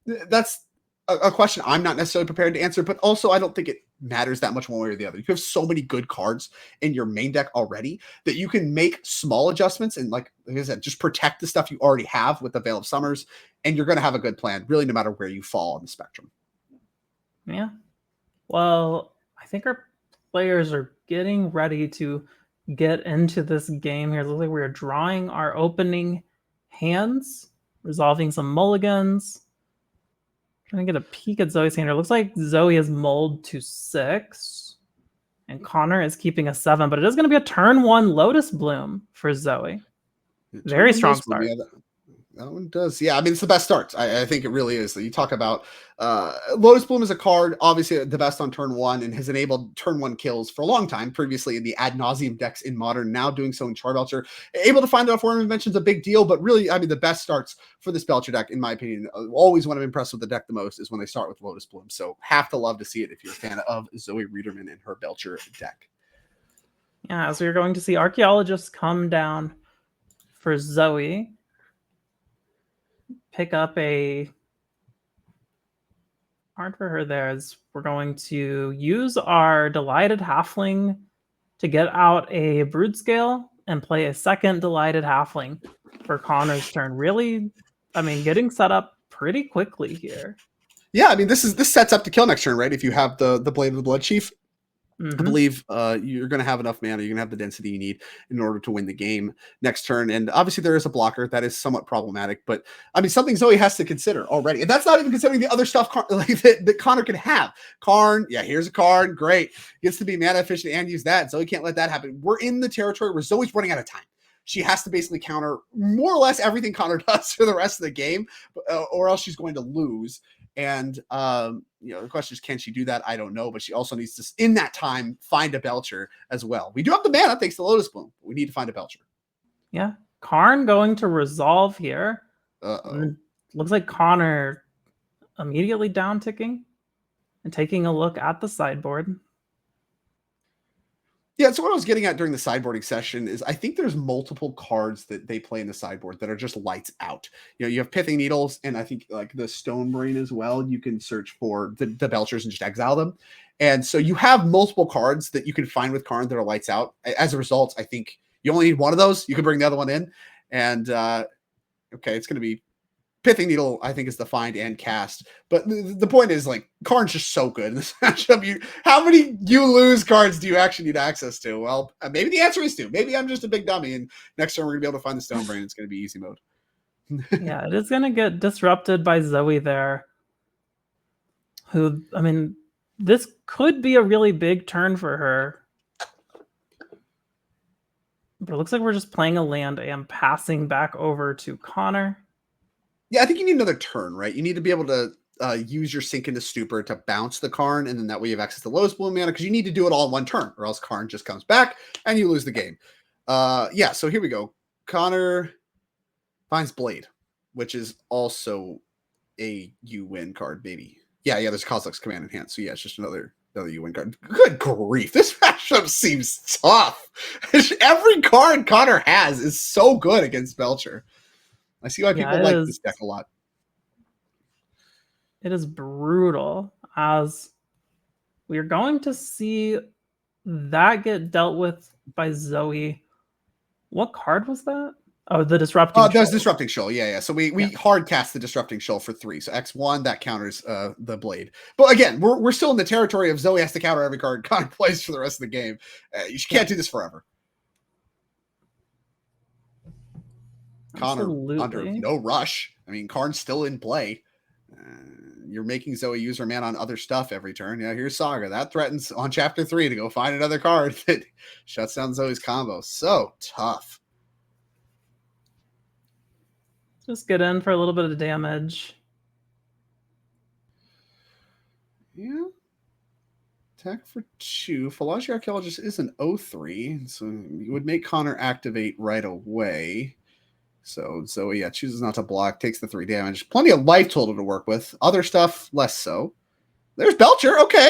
that's a question I'm not necessarily prepared to answer. But also, I don't think it matters that much one way or the other. You have so many good cards in your main deck already that you can make small adjustments and, like I said, just protect the stuff you already have with the Veil of Summers, and you're going to have a good plan, really, no matter where you fall on the spectrum. Yeah. Well, I think our players are getting ready to get into this game here. It looks like we're drawing our opening hands, resolving some mulligans. Trying to get a peek at Zoe's hand. It looks like Zoe is mulled to 6. And Connor is keeping a 7. But it is going to be a turn 1 Lotus Bloom for Zoe. Very strong start. Yeah, that one does. Yeah, I mean, it's the best start. I think it really is. You talk about Lotus Bloom is a card, obviously the best on turn 1, and has enabled turn 1 kills for a long time, previously in the ad nauseum decks in Modern, now doing so in Belcher. Able to find out Foreign Invention's a big deal, but really, I mean, the best starts for this Belcher deck, in my opinion, always when I'm impressed with the deck the most is when they start with Lotus Bloom. So have to love to see it if you're a fan of Zoe Riederman and her Belcher deck. Yeah, so you're going to see Archaeologists come down for Zoe. Pick up a card for her there, as we're going to use our Delighted Halfling to get out a Broodscale and play a second Delighted Halfling for Connor's turn. Really, I mean, getting set up pretty quickly here. Yeah, I mean, this sets up to kill next turn, right? If you have the Blade of the Blood Chief. I believe you're going to have enough mana. You're going to have the density you need in order to win the game next turn. And obviously there is a blocker that is somewhat problematic, but I mean, something Zoe has to consider already. And that's not even considering the other stuff that Connor can have. Karn, yeah, here's a card. Great. Gets to be mana efficient and use that. Zoe can't let that happen. We're in the territory where Zoe's running out of time. She has to basically counter more or less everything Connor does for the rest of the game, or else she's going to lose. And the question is, can she do that? I don't know, but she also needs to, in that time, find a Belcher as well. We do have the mana thanks to Lotus Bloom, but we need to find a Belcher. Yeah, Karn going to resolve here. Looks like Connor immediately down ticking and taking a look at the sideboard. Yeah, so what I was getting at during the sideboarding session is I think there's multiple cards that they play in the sideboard that are just lights out. You have Pithing Needles, and I think like the Stone Brain as well. You can search for the Belchers and just exile them. And so you have multiple cards that you can find with Karn that are lights out. As a result, I think you only need one of those. You can bring the other one in. And okay, it's going to be Pithing Needle, I think, is the find and cast. But the point is, like, Karn's just so good in this matchup. How many you lose cards do you actually need access to? Well, maybe the answer is 2. Maybe I'm just a big dummy, and next turn we're going to be able to find the Stone Brain. It's going to be easy mode. Yeah, it is going to get disrupted by Zoe there. Who, I mean, this could be a really big turn for her. But it looks like we're just playing a land and passing back over to Connor. Yeah, I think you need another turn, right? You need to be able to use your Sink into Stupor to bounce the Karn, and then that way you have access to Lotus Bloom mana, because you need to do it all in one turn, or else Karn just comes back and you lose the game. Yeah, so here we go. Connor finds Blade, which is also a you win card, baby. Yeah, there's Kozilek's Command in hand, so yeah, it's just another you win card. Good grief, this matchup seems tough. Every card Connor has is so good against Belcher. I see why people like this deck a lot. It is brutal, as we're going to see that get dealt with by Zoe. What card was that? Oh, the Disrupting Shoal. There's Disrupting Shoal. Yeah. So we hard cast the Disrupting Shoal for 3. So X1, that counters the Blade. But again, we're still in the territory of Zoe has to counter every card Connor plays for the rest of the game. You can't do this forever. Absolutely. Connor under no rush. I mean, Karn's still in play. You're making Zoe use her mana on other stuff every turn. Yeah, here's Saga. That threatens on chapter 3 to go find another card that shuts down Zoe's combo. So tough. Just get in for a little bit of damage. Yeah. Attack for 2. Philology Archaeologist is an 0-3, so you would make Connor activate right away. So Zoe, chooses not to block, takes the 3 damage. Plenty of life total to work with. Other stuff, less so. There's Belcher. Okay.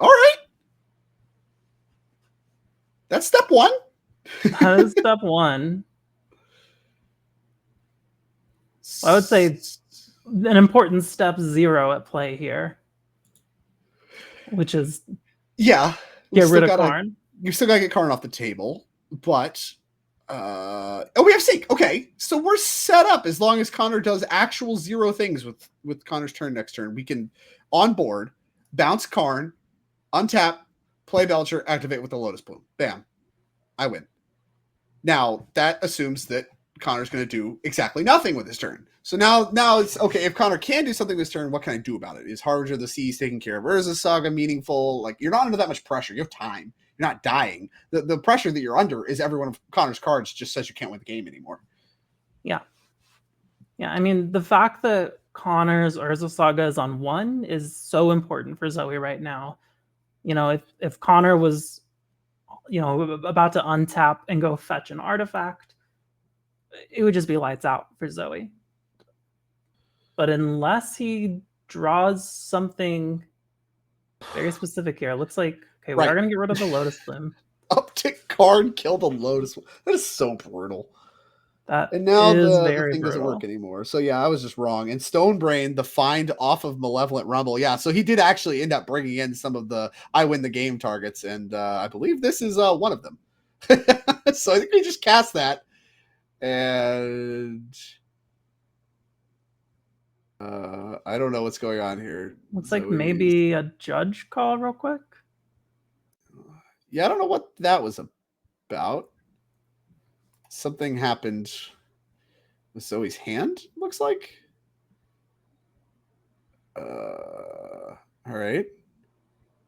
All right. That's step 1. That is step 1. I would say an important step 0 at play here, which is get rid of Karn. You still got to get Karn off the table, but we have Sink. Okay, so we're set up as long as Connor does actual 0 things with Connor's turn next turn. We can on board, bounce Karn, untap, play Belcher, activate with the Lotus Bloom. Bam. I win. Now, that assumes that Connor's going to do exactly nothing with his turn. So now it's okay. If Connor can do something this turn, what can I do about it? Is Harbinger of the Seas taken care of? Where is the Saga meaningful? Like, you're not under that much pressure. You have time. You're not dying. The pressure that you're under is every one of Connor's cards just says you can't win the game anymore. Yeah. I mean, the fact that Connor's Urza Saga is on 1 is so important for Zoe right now. If Connor was, about to untap and go fetch an artifact, it would just be lights out for Zoe. But unless he draws something very specific here, it looks like, okay, we are going to get rid of the Lotus Bloom. Uptick Karn, kill the Lotus. That is so brutal. And now the thing doesn't work anymore. So yeah, I was just wrong. And Stonebrain, the find off of Malevolent Rumble. Yeah, so he did actually end up bringing in some of the I win the game targets, and I believe this is one of them. So I think we just cast that. And I don't know what's going on here. Looks like maybe a judge call real quick. Yeah, I don't know what that was about. Something happened with Zoe's hand, looks like. All right.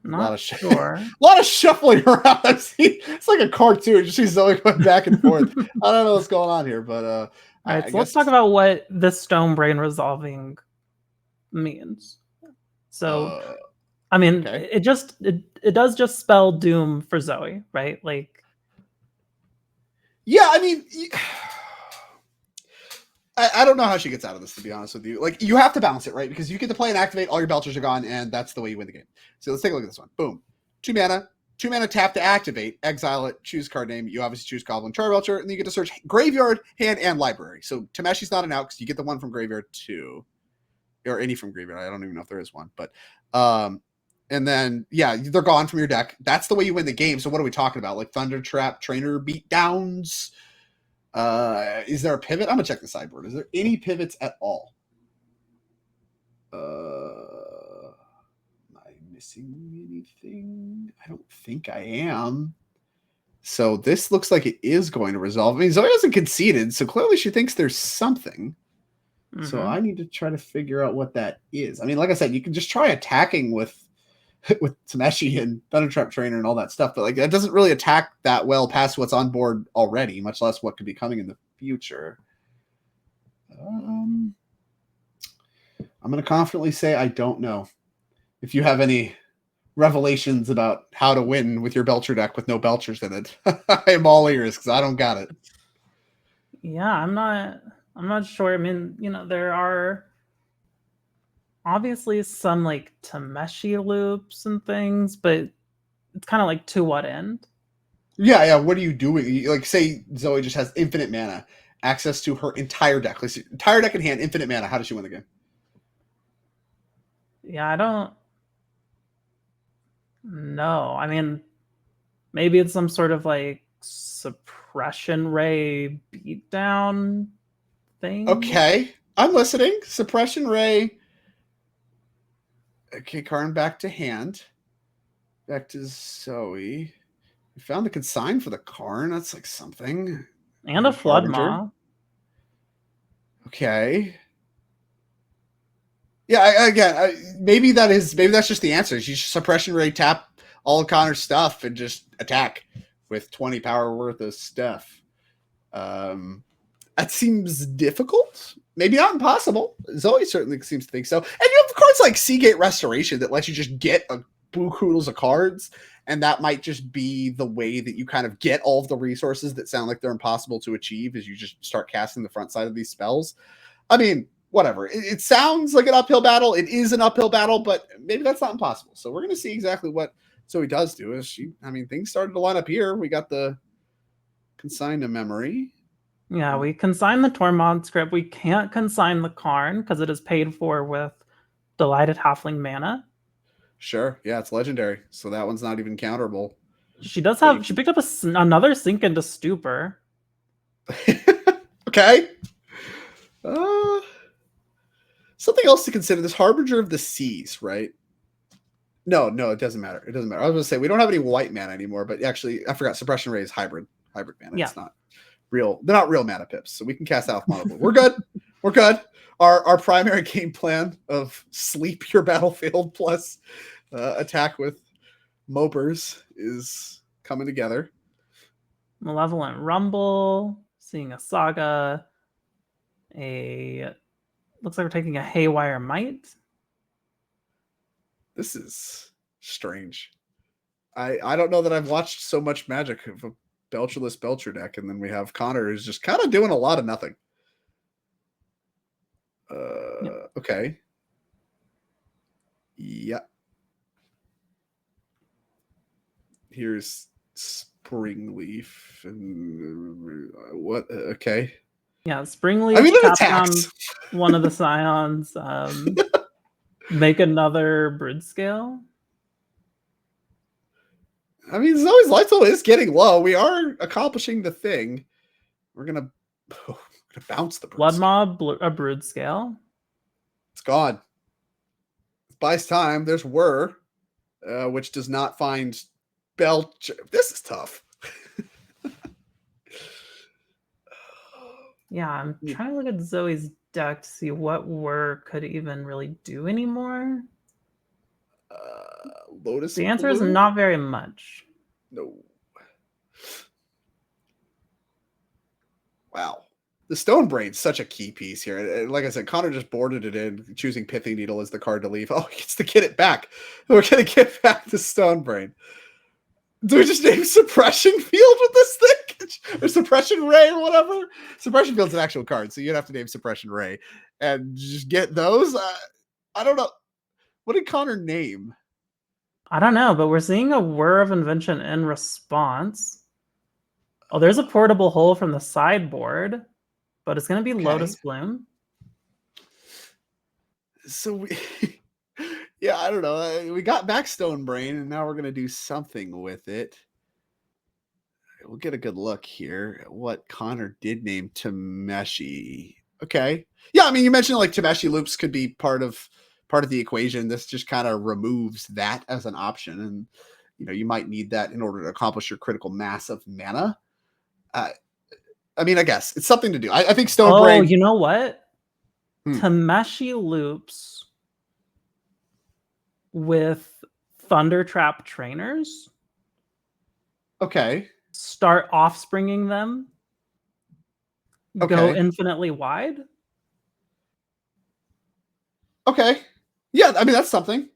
Not sure. A lot of shuffling around. It's like a cartoon. You see Zoe going back and forth. I don't know what's going on here, but all right, so let's talk about what this Stonebrain resolving means. So I mean, okay. It does just spell doom for Zoe, right? Like, yeah, I mean, I don't know how she gets out of this, to be honest with you. Like, you have to balance it, right? Because you get to play and activate, all your Belchers are gone, and that's the way you win the game. So let's take a look at this one. Boom. 2 mana tap to activate, exile it, choose card name. You obviously choose Goblin Charbelcher, and then you get to search graveyard, hand, and library. So Tameshi's not an out because you get the one from graveyard too. Or any from graveyard. I don't even know if there is one. But and then, yeah, they're gone from your deck. That's the way you win the game. So what are we talking about? Like Thunder Trap, Trainer Beatdowns? Is there a pivot? I'm gonna check the sideboard. Is there any pivots at all? Am I missing anything? I don't think I am. So this looks like it is going to resolve. I mean, Zoe hasn't conceded, so clearly she thinks there's something. Mm-hmm. So I need to try to figure out what that is. I mean, like I said, you can just try attacking with Tameshi and Thundertrap Trainer and all that stuff, but like that doesn't really attack that well past what's on board already, much less what could be coming in the future. I'm I'm going to confidently say I don't know. If you have any revelations about how to win with your Belcher deck with no Belchers in it, I am all ears because I don't got it. Yeah, I'm not sure. I mean, there are obviously some like Tameshi loops and things, but it's kind of like to what end? Yeah. What are you doing? Like, say Zoe just has infinite mana, access to her entire deck. Like, entire deck in hand, infinite mana. How does she win the game? Yeah, I don't know. I mean, maybe it's some sort of like suppression ray beatdown thing. Okay, I'm listening. Suppression Ray. Okay, Karn back to hand. Back to Zoe. We found the consign for the Karn. That's like something. And a flood Harbinger. maw. Okay. Yeah, maybe that's just the answer. You just suppression ray, tap all of Connor's stuff, and just attack with 20 power worth of stuff. That seems difficult. Maybe not impossible. Zoe certainly seems to think so. And you have cards like Seagate Restoration that lets you just get a buku of cards, and that might just be the way that you kind of get all of the resources that sound like they're impossible to achieve as you just start casting the front side of these spells. I mean, whatever. It sounds like an uphill battle. It is an uphill battle, but maybe that's not impossible. So we're going to see exactly what Zoe does do. Things started to line up here. We got the consign to memory. Yeah, we consign the Tormod script. We can't consign the Karn because it is paid for with Delighted Halfling mana. Sure. Yeah, it's legendary. So that one's not even counterable. She does have. She picked up another Sink into Stupor. Okay. Something else to consider. This Harbinger of the Seas, right? No, it doesn't matter. It doesn't matter. I was going to say we don't have any white mana anymore, but actually, I forgot. Suppression Ray is hybrid mana. Yeah. It's not real. They're not real mana pips, so we can cast out mono blue. We're good. We're good. Our primary game plan of sleep your battlefield plus attack with mopers is coming together. Malevolent Rumble, seeing a Saga, looks like we're taking a Haywire Might. This is strange. I don't know that I've watched so much Magic of a Belcherless Belcher deck, and then we have Connor who's just kind of doing a lot of nothing. Okay. Yeah. Here's Springleaf and what? Okay. Yeah, Springleaf. Tap on one of the Scions. Make another Broodscale. Zoe's life total is getting low. We are accomplishing the thing. We're gonna bounce the Blood Mob, a Broodscale. It's gone. It buys time. There's Whir, which does not find Belcher. This is tough. Yeah, I'm trying to look at Zoe's deck to see what Whir could even really do anymore. Lotus. The answer is not very much. No. Wow. The Stone Brain's such a key piece here. Like I said, Connor just boarded it in, choosing Pithing Needle as the card to leave. Oh, he gets to get it back. We're going to get back to Stone Brain. Do we just name Suppression Field with this thing? Or Suppression Ray or whatever? Suppression Field's an actual card, so you'd have to name Suppression Ray. And just get those? I don't know. What did Connor name? I don't know, but we're seeing a Whir of Invention in response. Oh, there's a portable hole from the sideboard, but it's going to be Lotus Bloom. So yeah, I don't know. We got back Stone Brain, and now we're going to do something with it. We'll get a good look here at what Connor did name Tameshi. Okay. Yeah, you mentioned like Tameshi loops could be part of the equation. This just kind of removes that as an option. And, you might need that in order to accomplish your critical mass of mana. I guess it's something to do. I think Stone Brain. Oh, you know what? Tameshi loops with Thundertrap trainers. Okay. Start offspringing them. Okay. Go infinitely wide. Okay. Yeah, I mean that's something.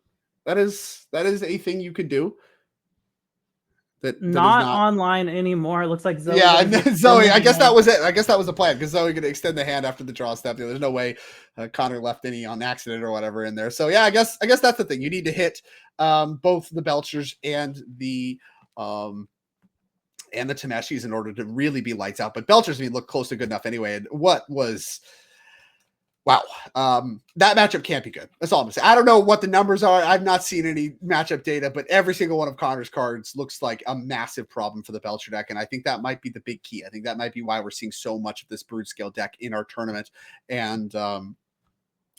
That is a thing you could do. That is Not not. online anymore. It looks like Zoe Yeah, gonna be Zoe. extending I the guess that hand. was it. I guess that was the plan because Zoe going to extend the hand after the draw step. There's no way Connor left any on accident or whatever in there. So yeah, I guess that's the thing. You need to hit both the Belchers and the Tameshis in order to really be lights out. But Belchers, I mean, look close to good enough anyway. And what was wow. That matchup can't be good. That's all I'm saying. I don't know what the numbers are. I've not seen any matchup data, but every single one of Connor's cards looks like a massive problem for the Belcher deck. And I think that might be the big key. I think that might be why we're seeing so much of this Broodscale deck in our tournament. And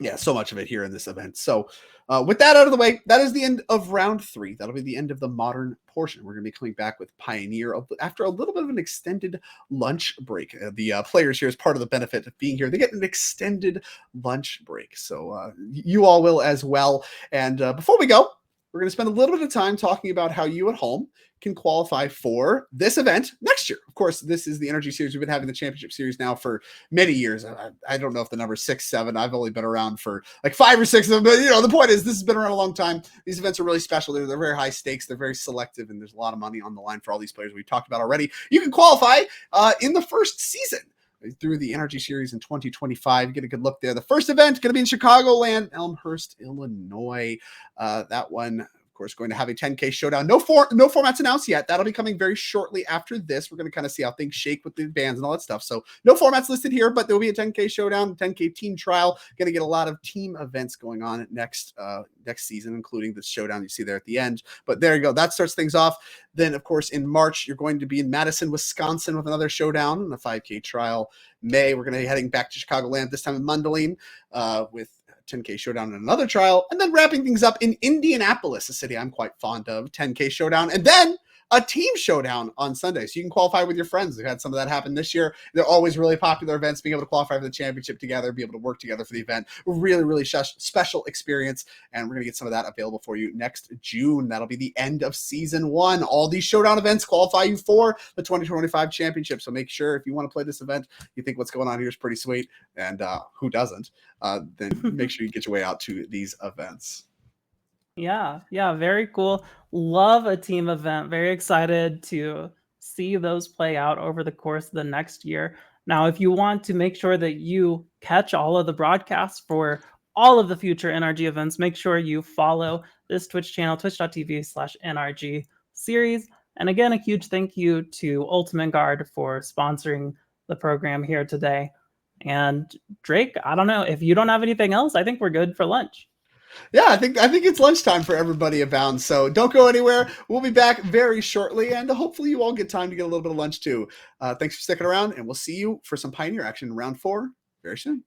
yeah, so much of it here in this event. So with that out of the way, that is the end of round 3. That'll be the end of the modern portion. We're going to be coming back with Pioneer after a little bit of an extended lunch break. The players here, as part of the benefit of being here, they get an extended lunch break. So you all will as well. And before we go, we're going to spend a little bit of time talking about how you at home can qualify for this event next year. Of course, this is the Energy Series. We've been having the Championship Series now for many years. I don't know if the number is 6, 7. I've only been around for like 5 or 6 of them. But, you know, the point is this has been around a long time. These events are really special. They're very high stakes. They're very selective, and there's a lot of money on the line for all these players we've talked about already. You can qualify in the first season through the Energy Series in 2025. Get a good look there. The first event going to be in Chicagoland, Elmhurst, Illinois. That one, of course, going to have a 10K showdown. No formats announced yet. That'll be coming very shortly after this. We're going to kind of see how things shake with the bands and all that stuff. So no formats listed here, but there'll be a 10K showdown, 10K team trial. Going to get a lot of team events going on next season, including the showdown you see there at the end. But there you go. That starts things off. Then, of course, in March, you're going to be in Madison, Wisconsin with another showdown and a 5K trial. May, we're going to be heading back to Chicagoland, this time in Mundelein, with 10K showdown and another trial, and then wrapping things up in Indianapolis, a city I'm quite fond of, 10K showdown, and then a team showdown on Sunday. So you can qualify with your friends. We've had some of that happen this year. They're always really popular events, being able to qualify for the championship together, be able to work together for the event. Really, really special experience. And we're going to get some of that available for you next June. That'll be the end of season 1. All these showdown events qualify you for the 2025 championship. So make sure if you want to play this event, you think what's going on here is pretty sweet, and who doesn't, then make sure you get your way out to these events. Yeah, very cool. Love a team event. Very excited to see those play out over the course of the next year. Now, if you want to make sure that you catch all of the broadcasts for all of the future NRG events, make sure you follow this Twitch channel, twitch.tv/NRG series. And again, a huge thank you to Ultimate Guard for sponsoring the program here today. And Drake, I don't know, if you don't have anything else, I think we're good for lunch. Yeah, I think it's lunchtime for everybody abound. So don't go anywhere. We'll be back very shortly, and hopefully you all get time to get a little bit of lunch too. Thanks for sticking around, and we'll see you for some Pioneer action in round 4 very soon.